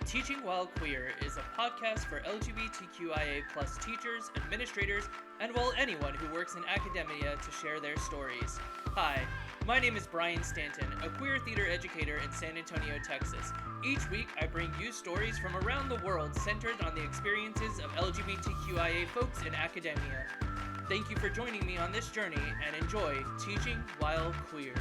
Teaching While Queer is a podcast for LGBTQIA+ teachers, administrators, and anyone who works in academia to share their stories. Hi, my name is Bryan Stanton, a queer theater educator in San Antonio, Texas. Each week, I bring you stories from around the world centered on the experiences of LGBTQIA folks in academia. Thank you for joining me on this journey, and enjoy Teaching While Queer.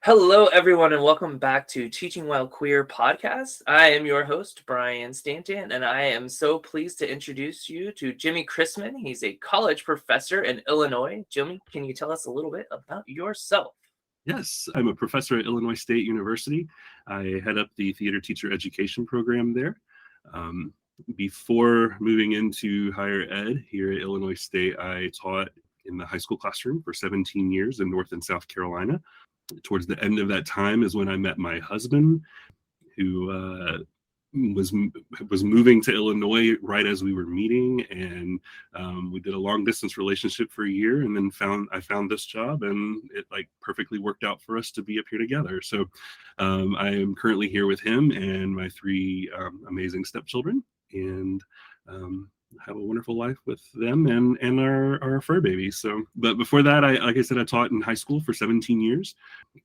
Hello, everyone, and welcome back to Teaching While Queer podcast. I am your host, Bryan Stanton, and I am so pleased to introduce you to Jimmy Chrismon. He's a college professor in Illinois. Jimmy, can you tell us a little bit about yourself? Yes, I'm a professor at Illinois State University. I head up the theater teacher education program there. Before moving into higher ed here at Illinois State, I taught in the high school classroom for 17 years in North and South Carolina. Towards the end of that time is when I met my husband, who was moving to Illinois right as we were meeting, and we did a long distance relationship for a year, and then I found this job, and it perfectly worked out for us to be up here together. So I am currently here with him and my three amazing stepchildren, and have a wonderful life with them and our fur baby. So, but before that, I taught in high school for 17 years.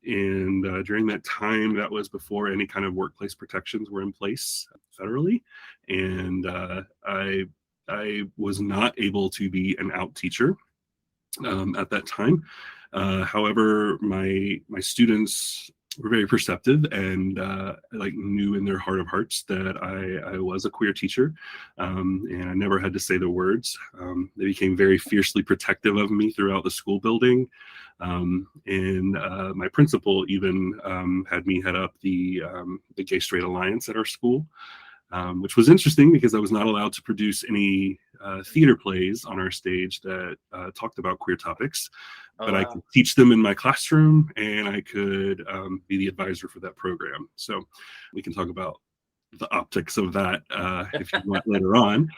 And during that time, that was before any kind of workplace protections were in place federally. And I was not able to be an out teacher at that time. However, my students were very perceptive and knew in their heart of hearts that I was a queer teacher, and I never had to say the words. They became very fiercely protective of me throughout the school building, and my principal even had me head up the Gay Straight Alliance at our school, which was interesting because I was not allowed to produce any theater plays on our stage that talked about queer topics. But I could teach them in my classroom, and I could be the advisor for that program. So we can talk about the optics of that if you want later on.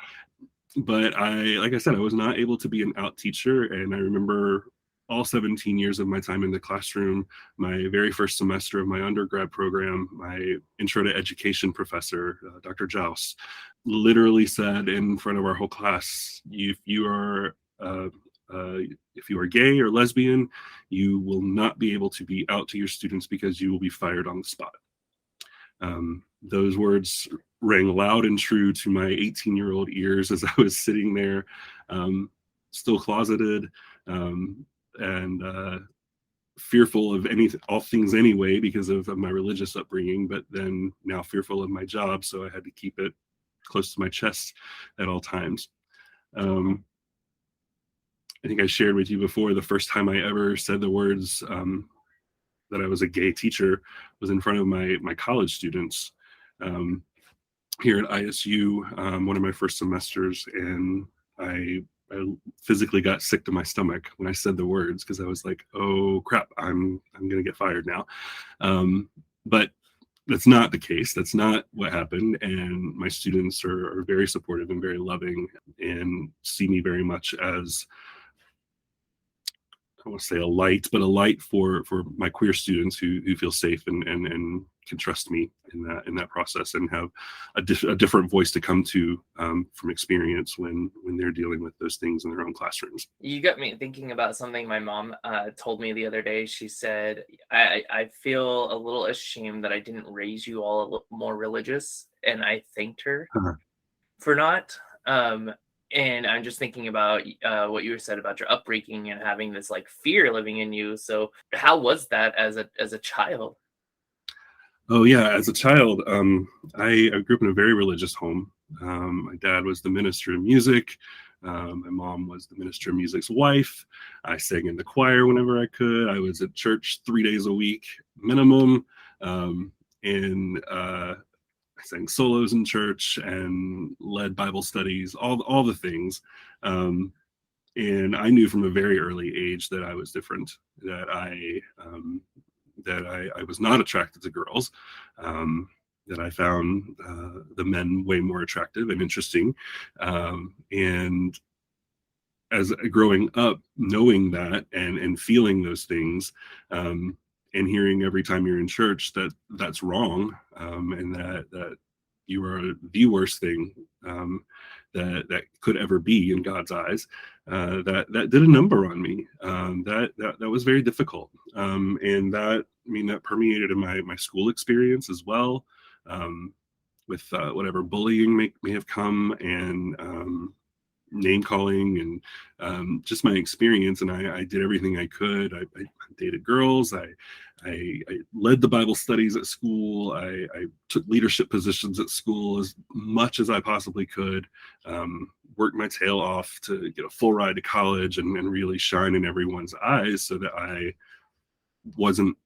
But I was not able to be an out teacher. And I remember all 17 years of my time in the classroom, my very first semester of my undergrad program, my intro to education professor, Dr. Joust, literally said in front of our whole class, if you are gay or lesbian, you will not be able to be out to your students because you will be fired on the spot. Those words rang loud and true to my 18-year-old ears as I was sitting there, still closeted, and fearful of all things anyway because of my religious upbringing, but then now fearful of my job, so I had to keep it close to my chest at all times. I think I shared with you before, the first time I ever said the words that I was a gay teacher was in front of my college students here at ISU, one of my first semesters, and I physically got sick to my stomach when I said the words because I was like, oh crap, I'm gonna get fired now. But that's not the case. That's not what happened. And my students are very supportive and very loving and see me very much as, I want to say a light for my queer students who feel safe and can trust me in that process and have a different voice to come to from experience when they're dealing with those things in their own classrooms. You got me thinking about something my mom told me the other day. She said, I feel a little ashamed that I didn't raise you all a little more religious, and I thanked her for not. And I'm just thinking about what you said about your upbringing and having this fear living in you. So how was that as a child? Oh yeah, as a child, I grew up in a very religious home. My dad was the minister of music. My mom was the minister of music's wife. I sang in the choir whenever I could. I was at church 3 days a week minimum, and I sang solos in church and led Bible studies, all the things. And I knew from a very early age that I was different, that I was not attracted to girls, that I found the men way more attractive and interesting. And as growing up, knowing that and feeling those things, and hearing every time you're in church that that's wrong, and that you are the worst thing that could ever be in God's eyes. That did a number on me. That was very difficult, and that permeated in my school experience as well, with whatever bullying may have come, and name calling, and just my experience. And I did everything I could. I dated girls. I led the Bible studies at school. I took leadership positions at school as much as I possibly could. Worked my tail off to get a full ride to college and really shine in everyone's eyes, so that I wasn't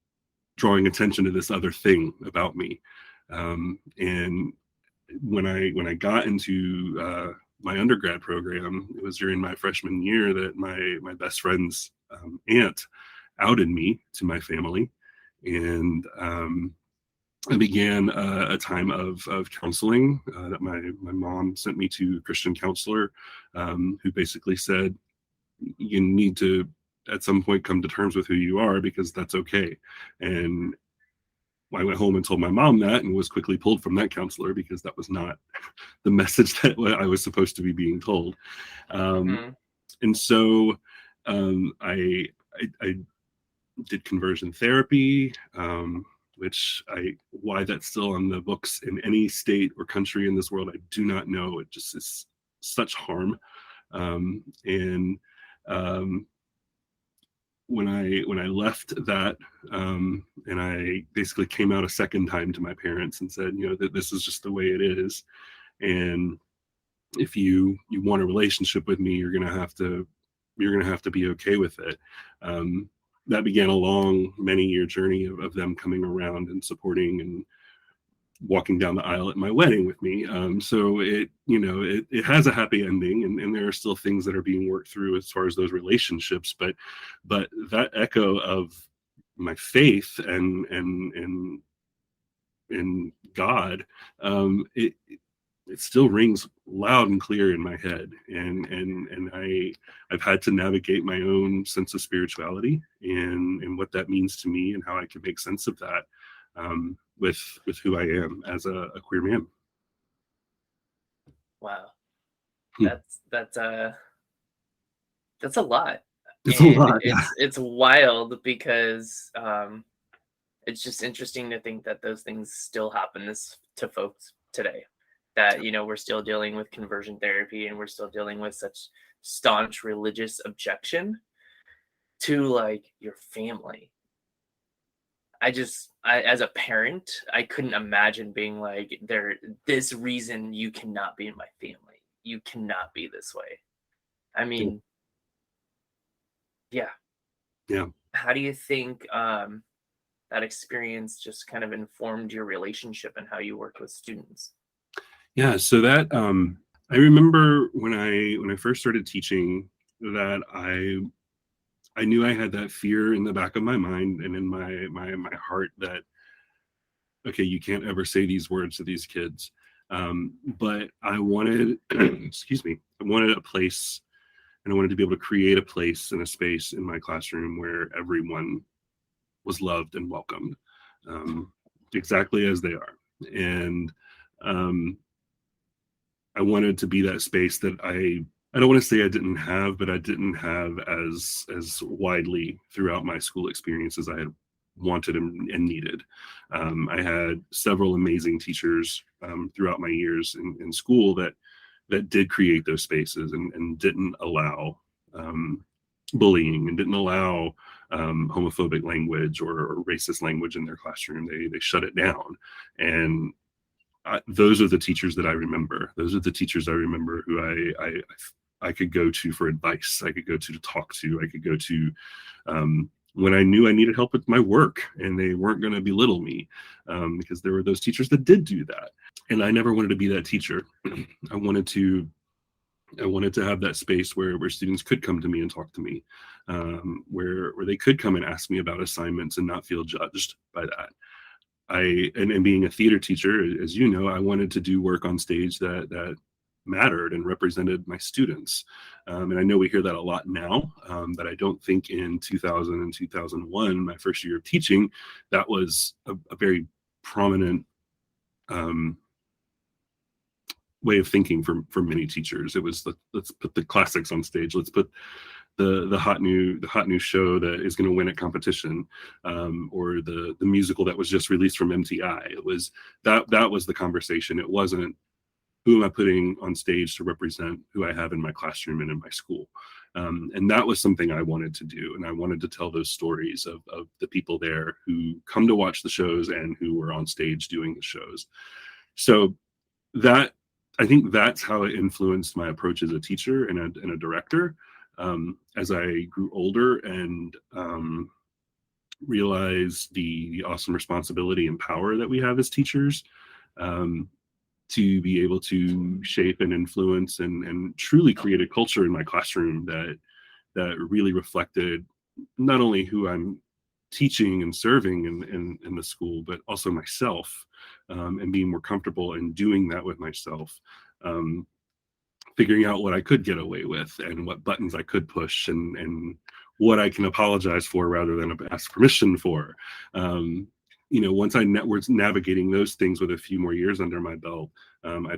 drawing attention to this other thing about me. And when I got into my undergrad program, it was during my freshman year that my best friend's aunt outed me to my family. And I began a time of counseling that my mom sent me to a Christian counselor, who basically said, you need to at some point come to terms with who you are, because that's okay. And I went home and told my mom that, and was quickly pulled from that counselor, because that was not the message that I was supposed to be being told. And so I did conversion therapy, why that's still on the books in any state or country in this world, I do not know. It just is such harm. When I left that, and I basically came out a second time to my parents and said, that this is just the way it is, and if you want a relationship with me, you're gonna have to be okay with it. That began a long, many-year journey of them coming around and supporting and walking down the aisle at my wedding with me. So it has a happy ending, and there are still things that are being worked through as far as those relationships. But that echo of my faith and God, it still rings loud and clear in my head. And I've had to navigate my own sense of spirituality and what that means to me, and how I can make sense of that. With who I am as a queer man. Wow, that's a lot. It's a lot. It's wild, because it's just interesting to think that those things still happen to folks today. That we're still dealing with conversion therapy, and we're still dealing with such staunch religious objection to like your family. As a parent, I couldn't imagine being like, this reason you cannot be in my family. You cannot be this way. I mean, yeah. How do you think that experience just kind of informed your relationship and how you worked with students? Yeah, so that I remember when I first started teaching, that I knew I had that fear in the back of my mind and in my heart that, okay, you can't ever say these words to these kids. But I wanted, excuse me, I wanted a place, and I wanted to be able to create a place and a space in my classroom where everyone was loved and welcomed, exactly as they are. And I wanted to be that space that I don't want to say I didn't have, but I didn't have as widely throughout my school experience as I had wanted and needed. I had several amazing teachers throughout my years in school that did create those spaces and didn't allow bullying, and didn't allow homophobic language or racist language in their classroom. They shut it down. And those are the teachers that I remember. Those are the teachers I remember who I could go to for advice. I could go to talk to. I could go to when I knew I needed help with my work, and they weren't going to belittle me, because there were those teachers that did do that. And I never wanted to be that teacher. I wanted to have that space where students could come to me and talk to me, where they could come and ask me about assignments and not feel judged by that. And being a theater teacher, as you know, I wanted to do work on stage that mattered and represented my students. And I know we hear that a lot now, that I don't think in 2000 and 2001, my first year of teaching, that was a very prominent way of thinking for many teachers. It was, let's put the classics on stage. Let's put the hot new show that is going to win at competition, or the musical that was just released from MTI. It was that was the conversation. It wasn't, who am I putting on stage to represent who I have in my classroom and in my school. And that was something I wanted to do. And I wanted to tell those stories of the people there who come to watch the shows and who were on stage doing the shows. So that, I think that's how it influenced my approach as a teacher and a director. As I grew older and realized the awesome responsibility and power that we have as teachers, to be able to shape and influence and truly create a culture in my classroom that really reflected not only who I'm teaching and serving in the school, but also myself, and being more comfortable in doing that with myself. Figuring out what I could get away with and what buttons I could push and what I can apologize for rather than ask permission for. Once I was navigating those things with a few more years under my belt, I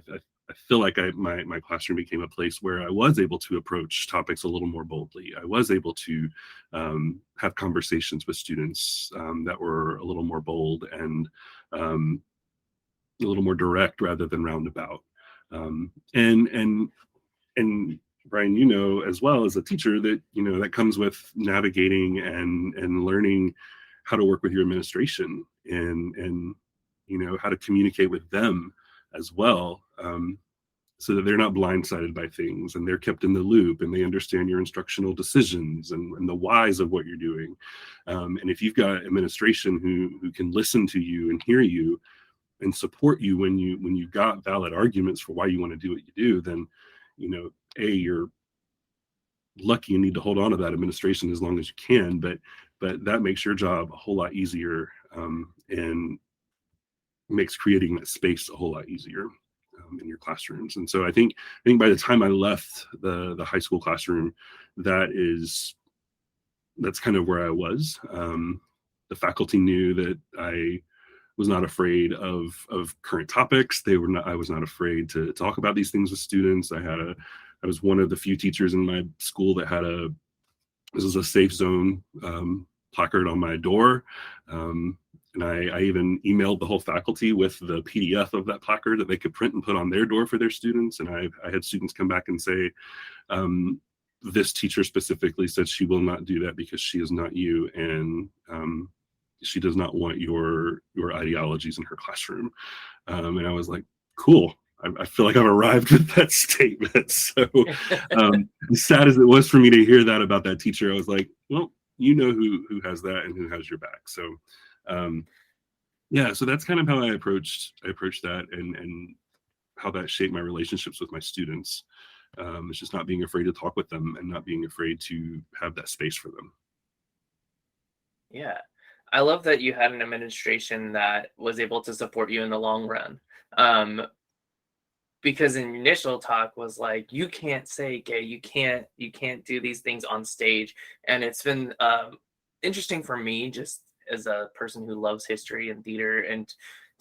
feel like my classroom became a place where I was able to approach topics a little more boldly. I was able to have conversations with students that were a little more bold and a little more direct rather than roundabout. And Bryan, as well as a teacher, that that comes with navigating and learning how to work with your administration and how to communicate with them as well, so that they're not blindsided by things and they're kept in the loop and they understand your instructional decisions and the whys of what you're doing. And if you've got administration who can listen to you and hear you and support you when you've got valid arguments for why you want to do what you do, then you're lucky and need to hold on to that administration as long as you can, but that makes your job a whole lot easier, and makes creating that space a whole lot easier in your classrooms. And so I think by the time I left the high school classroom, that's kind of where I was. The faculty knew that I was not afraid of current topics. I was not afraid to talk about these things with students. I was one of the few teachers in my school that had this is a safe zone placard on my door. And I even emailed the whole faculty with the PDF of that placard that they could print and put on their door for their students. And I had students come back and say, this teacher specifically said she will not do that because she is not you. And she does not want your ideologies in her classroom. And I was like, cool. I feel like I've arrived with that statement. So as sad as it was for me to hear that about that teacher, I was like, well, who has that and who has your back. So so that's kind of how I approached that and how that shaped my relationships with my students. It's just not being afraid to talk with them and not being afraid to have that space for them. Yeah. I love that you had an administration that was able to support you in the long run. Because in initial talk was like, you can't say gay, you can't do these things on stage. And it's been interesting for me, just as a person who loves history and theater, and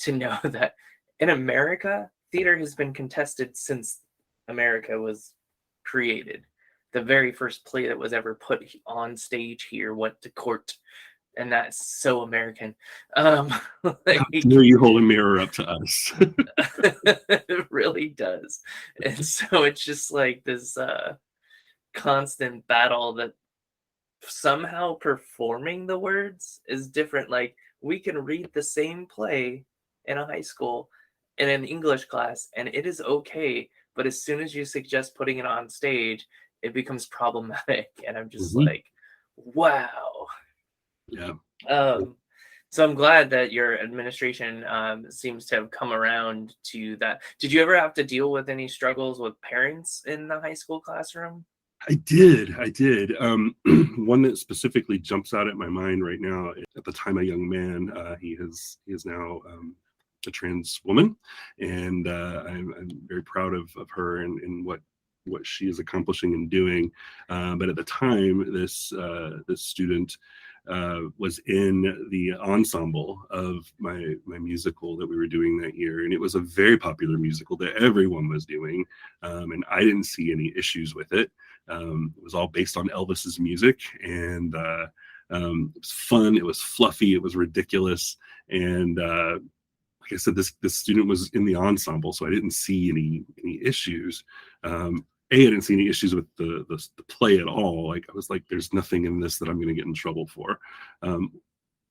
to know that in America, theater has been contested since America was created. The very first play that was ever put on stage here went to court. And that's so American. You hold a mirror up to us. It really does. And so it's just like this constant battle that somehow performing the words is different. Like, we can read the same play in a high school in an English class, and it is okay. But as soon as you suggest putting it on stage, it becomes problematic. And I'm just like, wow. Yeah. So I'm glad that your administration seems to have come around to that. Did you ever have to deal with any struggles with parents in the high school classroom? I did. One that specifically jumps out at my mind right now. At the time, a young man. He is now trans woman, and I'm very proud of her and what she is accomplishing and doing. But at the time, this student was in the ensemble of my musical that we were doing that year, and it was a very popular musical that everyone was doing, and I didn't see any issues with it. It was all based on Elvis's music, and it was fun. It was fluffy. It was ridiculous, and like I said, this student was in the ensemble, so I didn't see any issues. I didn't see any issues with the play at all. Like, I was like, there's nothing in this that I'm going to get in trouble for.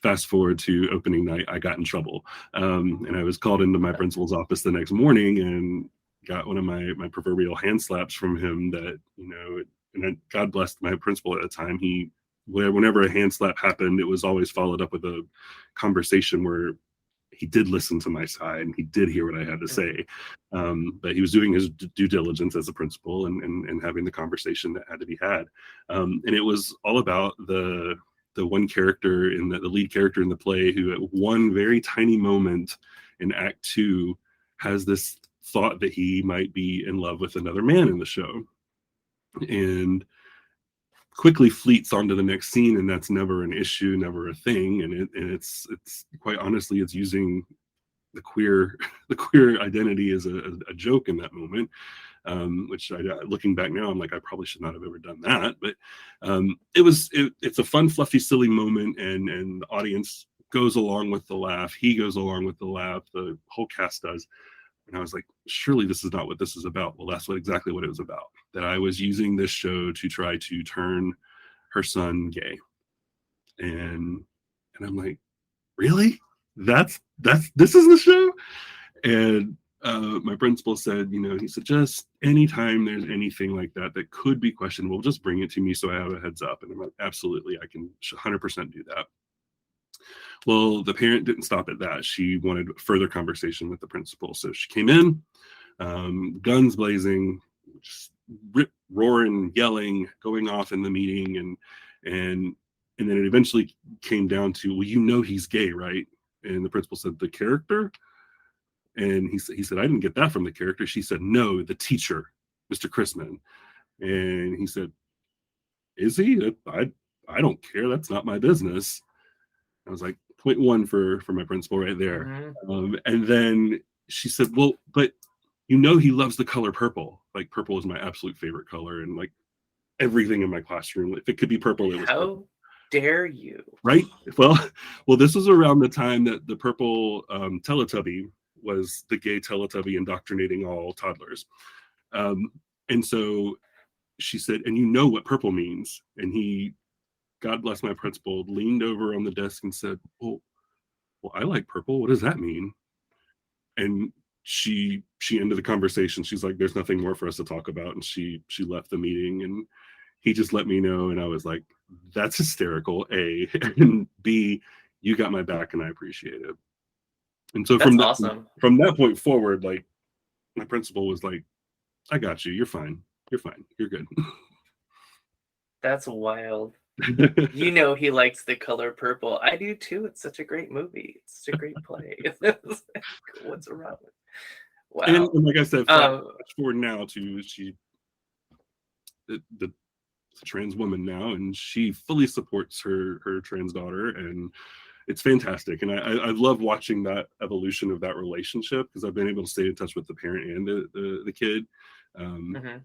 Fast forward to opening night, I got in trouble, and I was called into my principal's office the next morning and got one of my proverbial hand slaps from him. That, and God bless my principal at the time. Whenever a hand slap happened, it was always followed up with a conversation where he did listen to my side and he did hear what I had to say. But he was doing his due diligence as a principal and having the conversation that had to be had. And it was all about the one character the lead character in the play, who at one very tiny moment in Act 2 has this thought that he might be in love with another man in the show, and quickly fleets onto the next scene, and that's never an issue, never a thing. And it's quite honestly, it's using the queer identity as a joke in that moment, which looking back now, I'm like, I probably should not have ever done that. But it's a fun, fluffy, silly moment, and the audience goes along with the laugh. He goes along with the laugh. The whole cast does. And I was like, surely this is not what this is about. Well, that's exactly what it was about. That I was using this show to try to turn her son gay. And I'm like, really? This is the show? And my principal said, he said, just anytime there's anything like that could be questionable, just bring it to me so I have a heads up. And I'm like, absolutely, I can 100% do that. Well, the parent didn't stop at that. She wanted further conversation with the principal. So she came in, guns blazing, just roaring, yelling, going off in the meeting. And then it eventually came down to, well, he's gay, right? And the principal said, the character? And he said, I didn't get that from the character. She said, no, the teacher, Mr. Chrismon. And he said, is he? I don't care. That's not my business. I was like, 0.1 for my principal right there. Mm-hmm. And then she said, well, but he loves the color purple. Like, purple is my absolute favorite color. And like everything in my classroom, if it could be purple, it was purple. How dare you? Right? Well, this was around the time that the purple Teletubby was the gay Teletubby indoctrinating all toddlers. And so she said, and you know what purple means. And he, God bless my principal, leaned over on the desk and said, well, I like purple. What does that mean? And she ended the conversation. She's like, there's nothing more for us to talk about. And she left the meeting, and he just let me know. And I was like, that's hysterical, A. And B, you got my back and I appreciate it. And so from that point forward, like, my principal was like, I got you. You're fine. You're fine. You're good. That's wild. He likes the color purple. I do too. It's such a great movie. It's such a great play. What's wrong with it? Wow. And like I said, fast forward now to the trans woman now, and she fully supports her trans daughter, and it's fantastic. And I love watching that evolution of that relationship, because I've been able to stay in touch with the parent and the kid.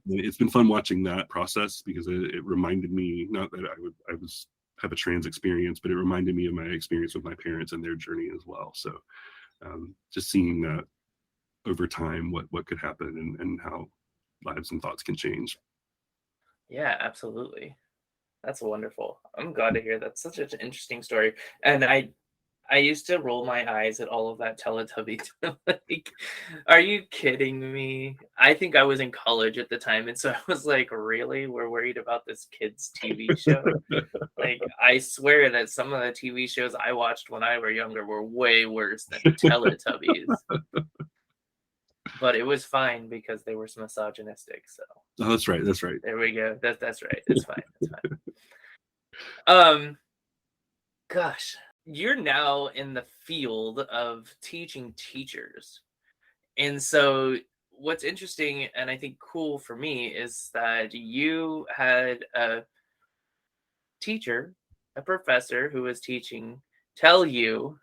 It's been fun watching that process, because it reminded me, not that I have a trans experience, but it reminded me of my experience with my parents and their journey as well. So just seeing that over time, what could happen and how lives and thoughts can change. Yeah, absolutely. That's wonderful. I'm glad to hear that's such an interesting story. And I used to roll my eyes at all of that Teletubby. Like, are you kidding me? I think I was in college at the time, and so I was like, really? We're worried about this kid's TV show? Like, I swear that some of the TV shows I watched when I were younger were way worse than Teletubbies. But it was fine because they were misogynistic. So that's right. There we go. That's right. It's fine. It's fine. Gosh, you're now in the field of teaching teachers. And so what's interesting and I think cool for me is that you had a teacher, a professor who was teaching, tell you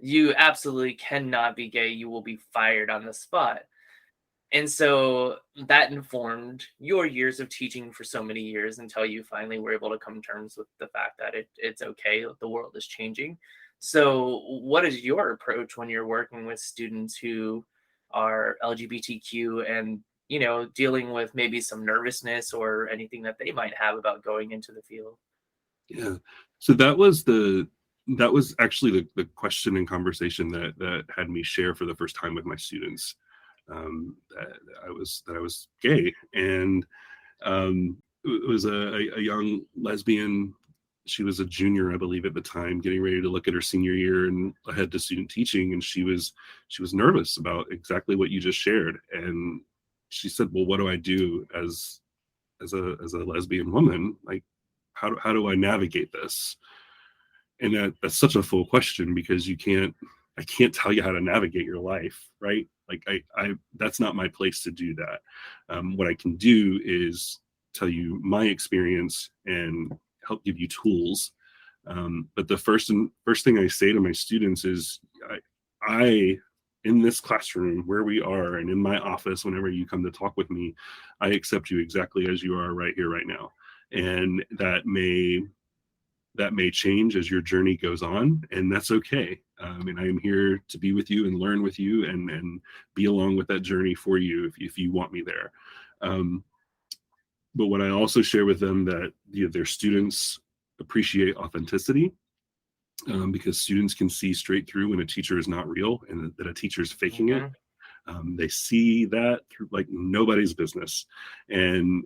you absolutely cannot be gay, you will be fired on the spot. And so that informed your years of teaching for so many years until you finally were able to come to terms with the fact that it's okay, the world is changing. So, what is your approach when you're working with students who are LGBTQ and, dealing with maybe some nervousness or anything that they might have about going into the field? Yeah. So that was actually the question and conversation that had me share for the first time with my students, that I was gay. And it was a young lesbian. She was a junior, I believe, at the time, getting ready to look at her senior year and ahead to student teaching. And she was nervous about exactly what you just shared. And she said, "Well, what do I do as a lesbian woman? Like, how do I navigate this?" And that's such a full question, because I can't tell you how to navigate your life, right? Like, I that's not my place to do that. What I can do is tell you my experience and help give you tools. But the first thing I say to my students is, I in this classroom where we are, and in my office, whenever you come to talk with me, I accept you exactly as you are right here, right now. And that may change as your journey goes on, and that's okay. And I am here to be with you and learn with you, and be along with that journey for you if you want me there. But what I also share with them, that their students appreciate authenticity, because students can see straight through when a teacher is not real and that a teacher is faking it. They see that through like nobody's business, and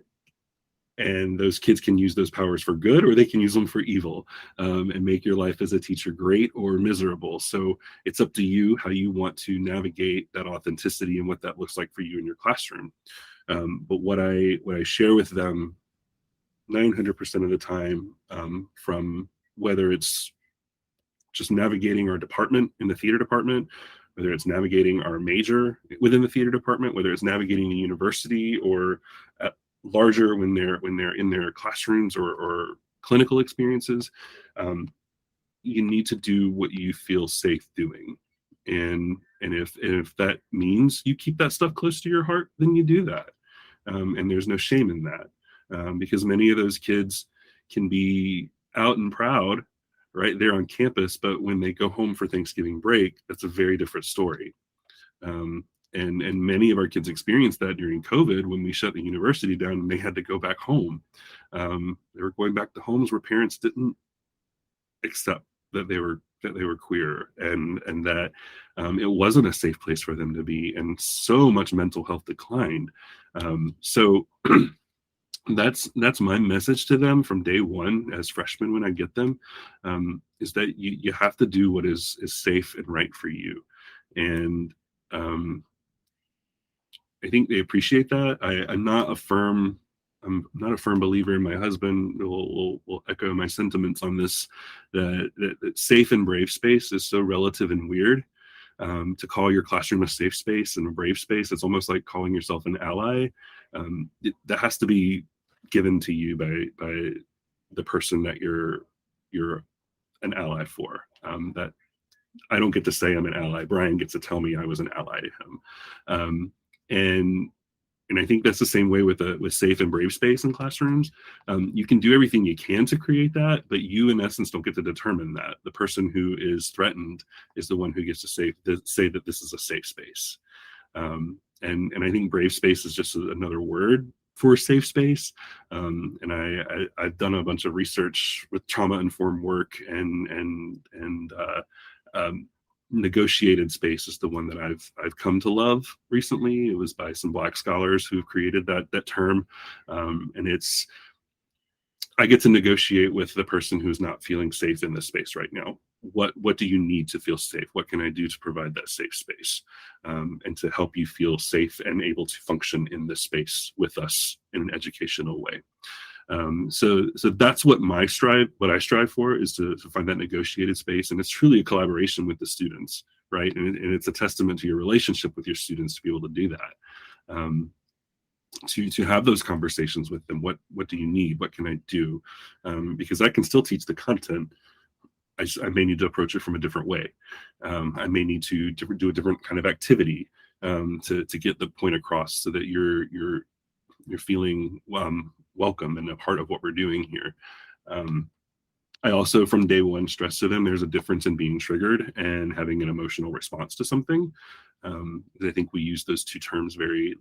those kids can use those powers for good, or they can use them for evil, and make your life as a teacher great or miserable. So it's up to you how you want to navigate that authenticity and what that looks like for you in your classroom. But what I share with them 900% of the time, from whether it's just navigating our department in the theater department, whether it's navigating our major within the theater department, whether it's navigating the university, or larger when they're in their classrooms or clinical experiences, you need to do what you feel safe doing. And if that means you keep that stuff close to your heart, then you do that. And there's no shame in that, because many of those kids can be out and proud right there on campus, but when they go home for Thanksgiving break, that's a very different story. And many of our kids experienced that during COVID, when we shut the university down and they had to go back home. They were going back to homes where parents didn't accept that they were queer, and that it wasn't a safe place for them to be, and so much mental health declined. So that's my message to them from day one as freshmen when I get them, is that you have to do what is safe and right for you. And I think they appreciate that. I'm not a firm believer, and my husband will echo my sentiments on this, that safe and brave space is so relative and weird. To call your classroom a safe space and a brave space, it's almost like calling yourself an ally. That has to be given to you by the person that you're an ally for. That I don't get to say I'm an ally. Bryan gets to tell me I was an ally to him. And I think that's the same way with safe and brave space in classrooms. You can do everything you can to create that, but you, in essence, don't get to determine that. The person who is threatened is the one who gets to say that this is a safe space. And I think brave space is just another word for a safe space. And I've done a bunch of research with trauma-informed work, and negotiated space is the one that I've come to love recently. It was by some Black scholars who created that term, and it's, I get to negotiate with the person who's not feeling safe in this space right now. What do you need to feel safe? What can I do to provide that safe space, and to help you feel safe and able to function in this space with us in an educational way? So that's what I strive for, is to find that negotiated space, and it's truly a collaboration with the students, right? And it's a testament to your relationship with your students to be able to do that. To have those conversations with them. What do you need? What can I do? Because I can still teach the content. I may need to approach it from a different way. I may need to do a different kind of activity to get the point across, so that you're feeling welcome and a part of what we're doing here. I also, from day one, stress to them there's a difference in being triggered and having an emotional response to something. I think we use those two terms very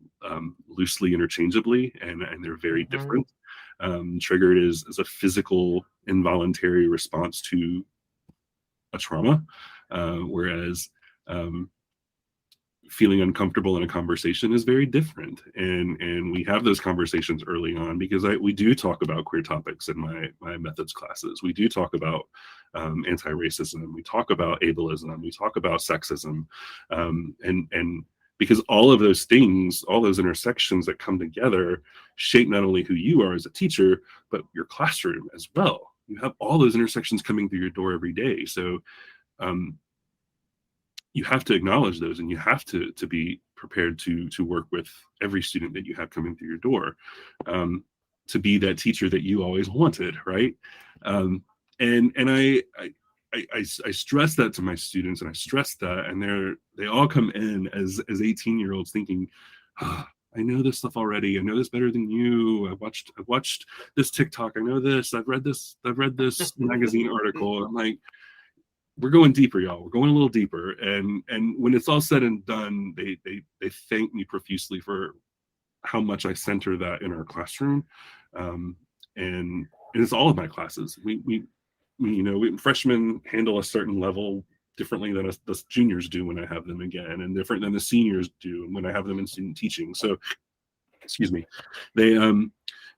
loosely interchangeably, and they're very different. Triggered is a physical, involuntary response to a trauma, whereas feeling uncomfortable in a conversation is very different. And we have those conversations early on, because we do talk about queer topics in my methods classes. We do talk about anti-racism. We talk about ableism. We talk about sexism. And because all of those things, all those intersections that come together shape not only who you are as a teacher, but your classroom as well. You have all those intersections coming through your door every day. So you have to acknowledge those, and you have to be prepared to work with every student that you have coming through your door, to be that teacher that you always wanted, right? And I stress that to my students, and I stress that, and they all come in as 18-year-olds thinking, oh, I know this stuff already. I know this better than you. I've watched this TikTok. I know this. I've read this magazine article. I'm like, we're going deeper, y'all. We're going a little deeper. And when it's all said and done, they thank me profusely for how much I center that in our classroom. And it's all of my classes. We freshmen handle a certain level differently than the juniors do when I have them again, and different than the seniors do when I have them in student teaching. So, excuse me,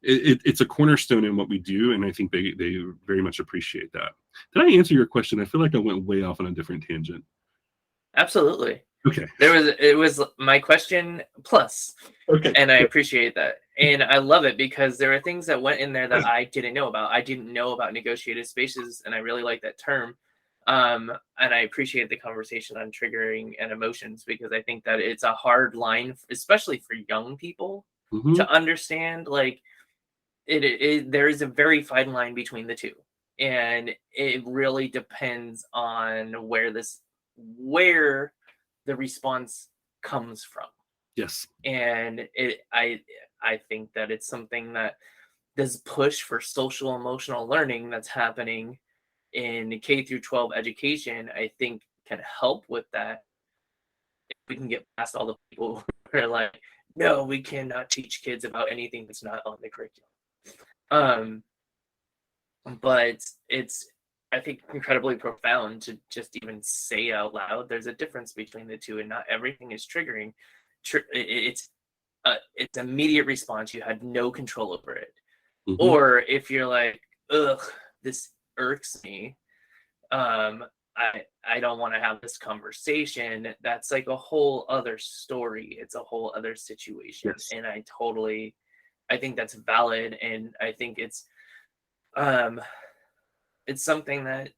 it's a cornerstone in what we do, and I think they very much appreciate that. Did I answer your question? I feel like I went way off on a different tangent. Absolutely. Okay. It was my question plus. Okay. And I appreciate that. And I love it, because there are things that went in there that I didn't know about. I didn't know about negotiated spaces, and I really like that term. And I appreciate the conversation on triggering and emotions, because I think that it's a hard line, especially for young people, to understand. Like, there is a very fine line between the two, and it really depends on where the response comes from. Yes. And I think that it's something that this push for social emotional learning that's happening in K through 12 education, I think, can help with that. If we can get past all the people who are like, no, we cannot teach kids about anything that's not on the curriculum. But it's, I think, incredibly profound to just even say out loud there's a difference between the two, and not everything is triggering. It's immediate response. You had no control over it. Or if you're like, ugh, this irks me, I don't want to have this conversation, that's like a whole other story. It's a whole other situation. Yes. And I think that's valid, and I think it's something that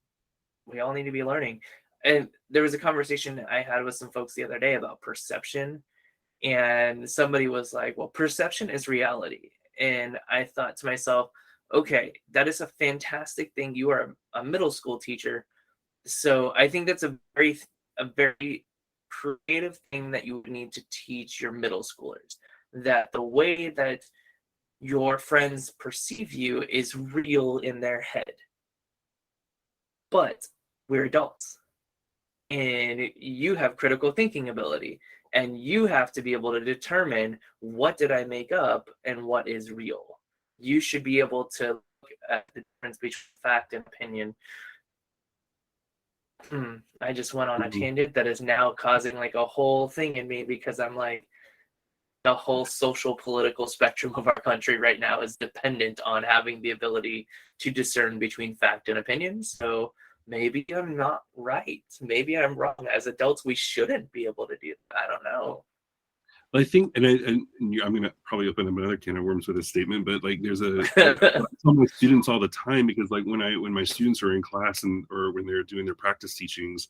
we all need to be learning. And there was a conversation I had with some folks the other day about perception, and somebody was like, well, perception is reality. And I thought to myself, okay, that is a fantastic thing. You are a middle school teacher, so I think that's a very creative thing that you would need to teach your middle schoolers, that the way that your friends perceive you is real in their head. But we're adults, and you have critical thinking ability, and you have to be able to determine, what did I make up and what is real. You should be able to look at the difference between fact and opinion. I just went on a tangent that is now causing like a whole thing in me, because I'm like, the whole social political spectrum of our country right now is dependent on having the ability to discern between fact and opinion. So maybe I'm not right. Maybe I'm wrong. As adults, we shouldn't be able to do that. I don't know. I think, I'm going to probably open up another can of worms with this statement, but like I tell my students all the time, because like when my students are in class or when they're doing their practice teachings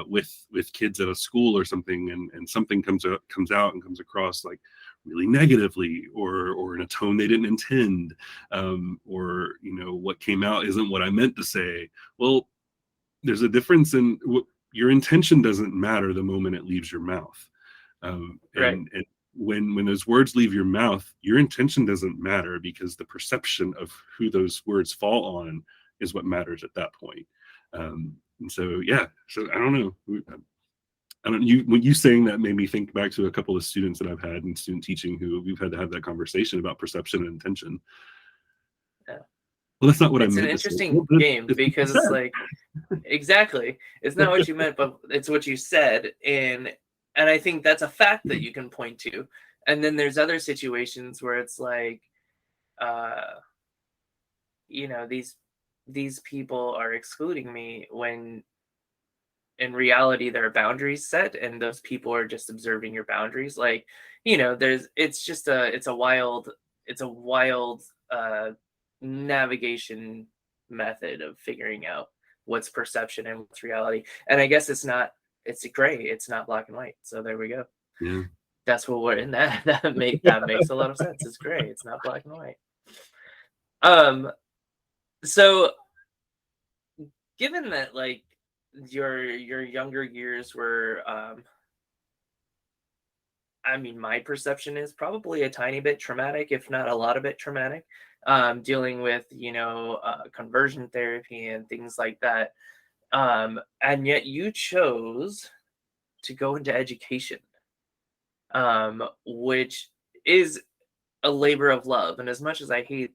with kids at a school or something, and something comes out and comes across like really negatively or in a tone they didn't intend, or what came out isn't what I meant to say. Well, there's a difference in your intention doesn't matter the moment it leaves your mouth. Right. And when those words leave your mouth, your intention doesn't matter, because the perception of who those words fall on is what matters at that point. And so, yeah, so I don't know. When you saying that made me think back to a couple of students that I've had in student teaching who we've had to have that conversation about perception and intention. Yeah. Well, that's not what I meant. It's an interesting game, because it's like, exactly, it's not what you meant, but it's what you said. And I think that's a fact that you can point to. And then there's other situations where it's like, these people are excluding me, when in reality there are boundaries set, and those people are just observing your boundaries. Like, it's a wild navigation method of figuring out what's perception and what's reality. And I guess it's gray, it's not black and white. So there we go. Yeah. That's what we're in. That makes a lot of sense. It's gray, it's not black and white. So given that, like, your younger years were, my perception is probably a tiny bit traumatic, if not a lot of it traumatic, dealing with conversion therapy and things like that, and yet you chose to go into education, which is a labor of love. And as much as I hate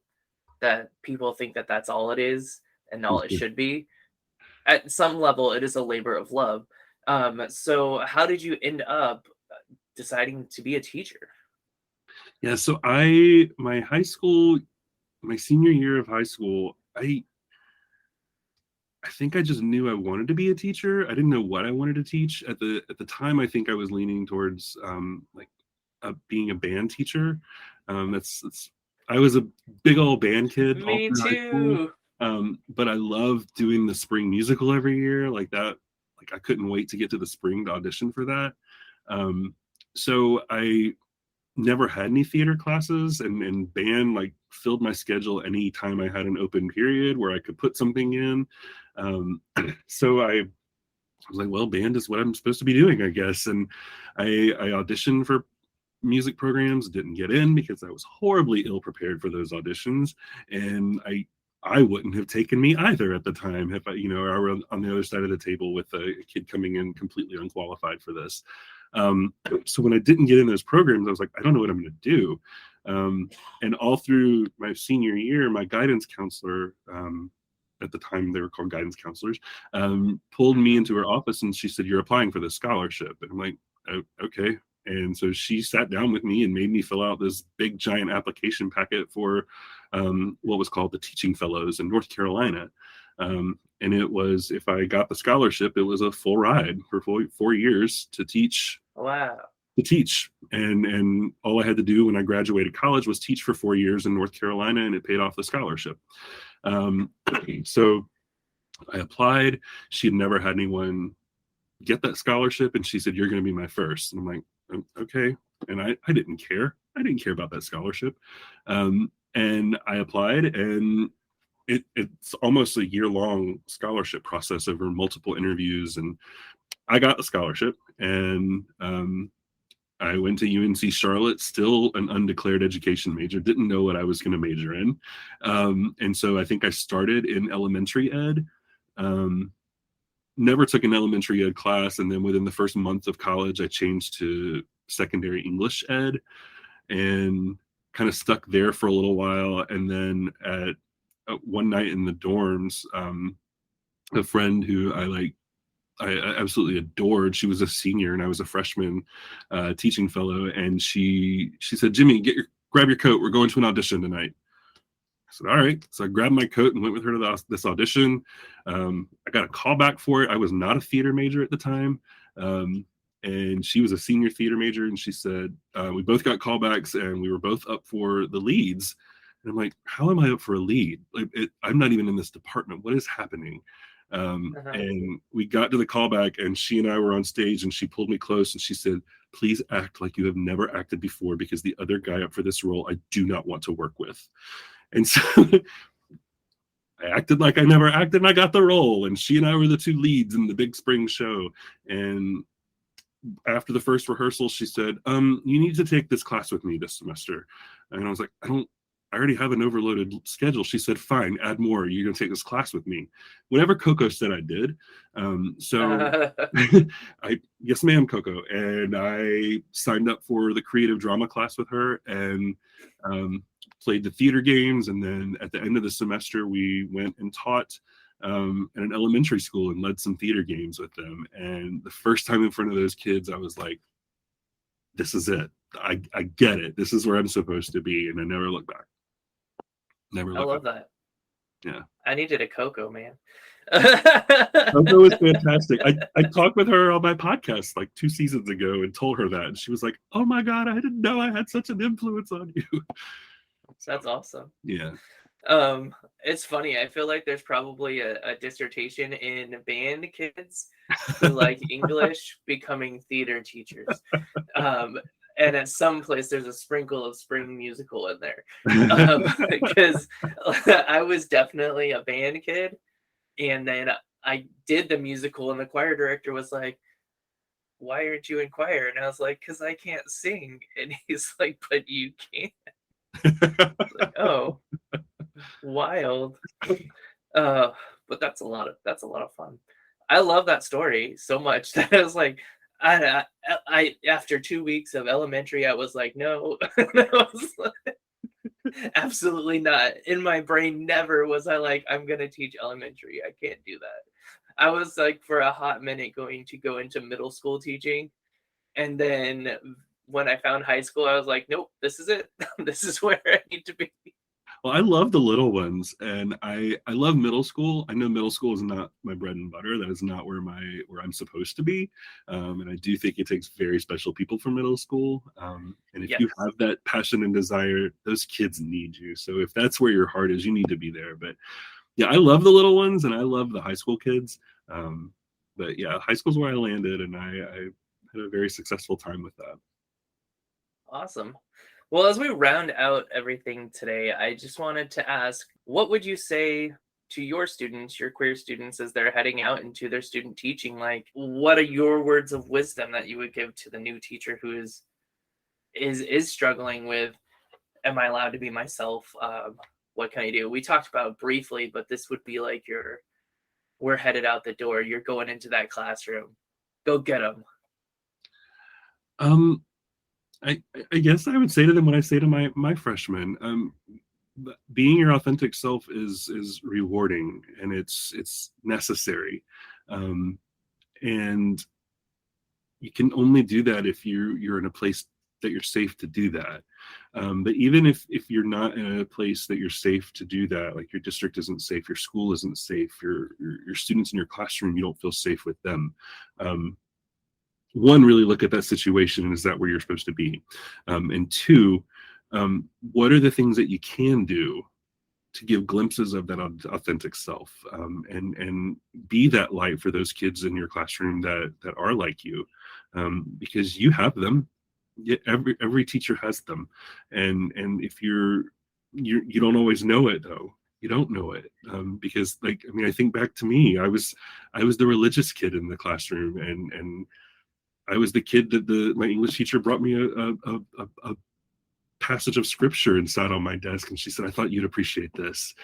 that people think that that's all it is and all it should be, at some level it is a labor of love. So how did you end up deciding to be a teacher? Yeah, so my senior year of high school, I think I just knew I wanted to be a teacher. I didn't know what I wanted to teach at the time. I think I was leaning towards being a band teacher. I was a big old band kid. Me too. But I loved doing the spring musical every year, like that. Like I couldn't wait to get to the spring to audition for that. So I never had any theater classes, and band like filled my schedule any time I had an open period where I could put something in. So I was like, well, band is what I'm supposed to be doing, I guess. And I auditioned for music programs, didn't get in because I was horribly ill prepared for those auditions. And I wouldn't have taken me either at the time if I were on the other side of the table with a kid coming in completely unqualified for this. So when I didn't get in those programs, I was like, I don't know what I'm going to do. And all through my senior year, my guidance counselor, at the time they were called guidance counselors, pulled me into her office and she said, "You're applying for this scholarship." And I'm like, "Oh, okay." And so she sat down with me and made me fill out this big giant application packet for what was called the Teaching Fellows in North Carolina. And it was, if I got the scholarship, it was a full ride for 4 years to teach. Wow. To teach. And all I had to do when I graduated college was teach for 4 years in North Carolina, and it paid off the scholarship. So I applied. She had never had anyone get that scholarship, and she said, "You're going to be my first." And I'm like, okay. And I didn't care. I didn't care about that scholarship. And I applied, and it's almost a year-long scholarship process over multiple interviews, and I got the scholarship. And I went to UNC Charlotte, still an undeclared education major, didn't know what I was going to major in. And so I think I started in elementary ed, never took an elementary ed class. And then within the first month of college, I changed to secondary English ed and kind of stuck there for a little while. And then at one night in the dorms, a friend who I absolutely adored, she was a senior and I was a freshman teaching fellow, and she said, "Jimmy, grab your coat, we're going to an audition tonight." I said, "All right." So I grabbed my coat and went with her to this audition. I got a call back for it. I was not a theater major at the time. and she was a senior theater major, and she said, we both got callbacks and we were both up for the leads. And I'm like, how am I up for a lead? Like, I'm not even in this department. What is happening? And we got to the callback, and she and I were on stage, and she pulled me close and she said, please act like you have never acted before, because the other guy up for this role I do not want to work with. And so I acted like I never acted, and I got the role. And she and I were the two leads in the big spring show. And after the first rehearsal, she said, you need to take this class with me this semester. And I was like, I already have an overloaded schedule. She said, fine, add more. You're going to take this class with me. Whenever Coco said I did. So yes, ma'am, Coco. And I signed up for the creative drama class with her, and played the theater games. And then at the end of the semester, we went and taught at an elementary school and led some theater games with them. And the first time in front of those kids, I was like, this is it. I get it. This is where I'm supposed to be. And I never looked back. I love that. Yeah. I needed a Coco, man. Coco was fantastic. I talked with her on my podcast like 2 seasons ago and told her that. And she was like, oh my God, I didn't know I had such an influence on you. That's awesome. Yeah. It's funny. I feel like there's probably a dissertation in band kids who like English becoming theater teachers. And at some place there's a sprinkle of spring musical in there. Because I was definitely a band kid. And then I did the musical, and the choir director was like, why aren't you in choir? And I was like, because I can't sing. And he's like, but you can. Like, oh, wild. But that's a lot of fun. I love that story so much that I was like, I after 2 weeks of elementary, I was like, no, I was like, absolutely not. In my brain, never was I like, I'm gonna teach elementary. I can't do that. I was like, for a hot minute, going to go into middle school teaching, and then when I found high school, I was like, nope, this is it. This is where I need to be. Well, I love the little ones, and I love middle school. I know middle school is not my bread and butter. That is not where I'm supposed to be. And I do think it takes very special people for middle school. And if you have that passion and desire, those kids need you. So if that's where your heart is, you need to be there. But yeah, I love the little ones, and I love the high school kids. But yeah, high school is where I landed, and I had a very successful time with that. Awesome. Well, as we round out everything today, I just wanted to ask, what would you say to your students, your queer students, as they're heading out into their student teaching? Like, what are your words of wisdom that you would give to the new teacher who is struggling with, am I allowed to be myself? What can I do? We talked about it briefly, but this would be like we're headed out the door. You're going into that classroom. Go get them. I guess I would say to them what I say to my freshmen. Being your authentic self is rewarding, and it's necessary. And you can only do that if you're in a place that you're safe to do that. But even if you're not in a place that you're safe to do that, like your district isn't safe, your school isn't safe, your students in your classroom, you don't feel safe with them. One, really look at that situation, and is that where you're supposed to be? And two, what are the things that you can do to give glimpses of that authentic self, and be that light for those kids in your classroom that are like you, because you have them. Every teacher has them, and if you don't always know it though. You don't know it, because I think back to me. I was the religious kid in the classroom, and I was the kid that my English teacher brought me a passage of scripture and sat on my desk, and she said, I thought you'd appreciate this.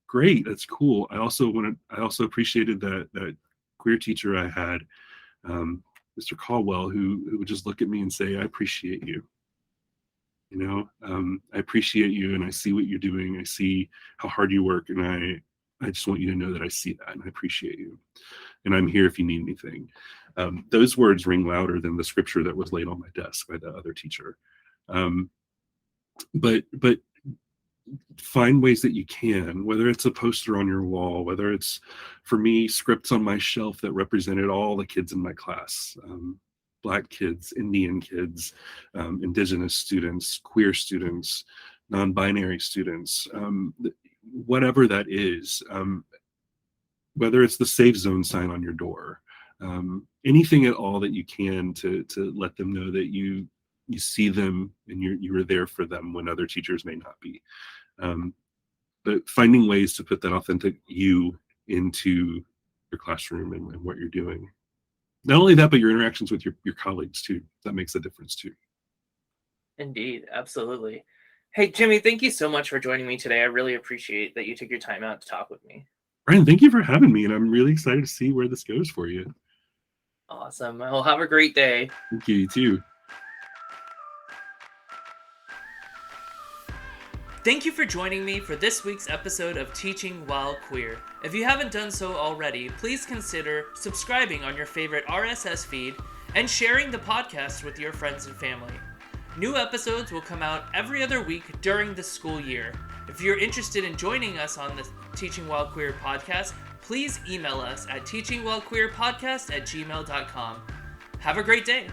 Great, that's cool. I also appreciated that queer teacher I had, Mr. Caldwell, who would just look at me and say, I appreciate you. I appreciate you, and I see what you're doing. I see how hard you work, and I just want you to know that I see that, and I appreciate you. And I'm here if you need anything. Those words ring louder than the scripture that was laid on my desk by the other teacher. But find ways that you can, whether it's a poster on your wall, whether it's, for me, scripts on my shelf that represented all the kids in my class, Black kids, Indian kids, Indigenous students, queer students, non-binary students, whatever that is, whether it's the safe zone sign on your door, anything at all that you can to let them know that you see them and you were there for them when other teachers may not be. But finding ways to put that authentic you into your classroom and what you're doing. Not only that, but your interactions with your colleagues too. That makes a difference too. Indeed, absolutely. Hey, Jimmy, thank you so much for joining me today. I really appreciate that you took your time out to talk with me. Bryan, thank you for having me, and I'm really excited to see where this goes for you. Awesome. Well, have a great day. Thank you, you too. Thank you for joining me for this week's episode of Teaching While Queer. If you haven't done so already, please consider subscribing on your favorite RSS feed and sharing the podcast with your friends and family. New episodes will come out every other week during the school year. If you're interested in joining us on the Teaching While Queer podcast, please email us at teachingwhilequeerpodcast@gmail.com. Have a great day.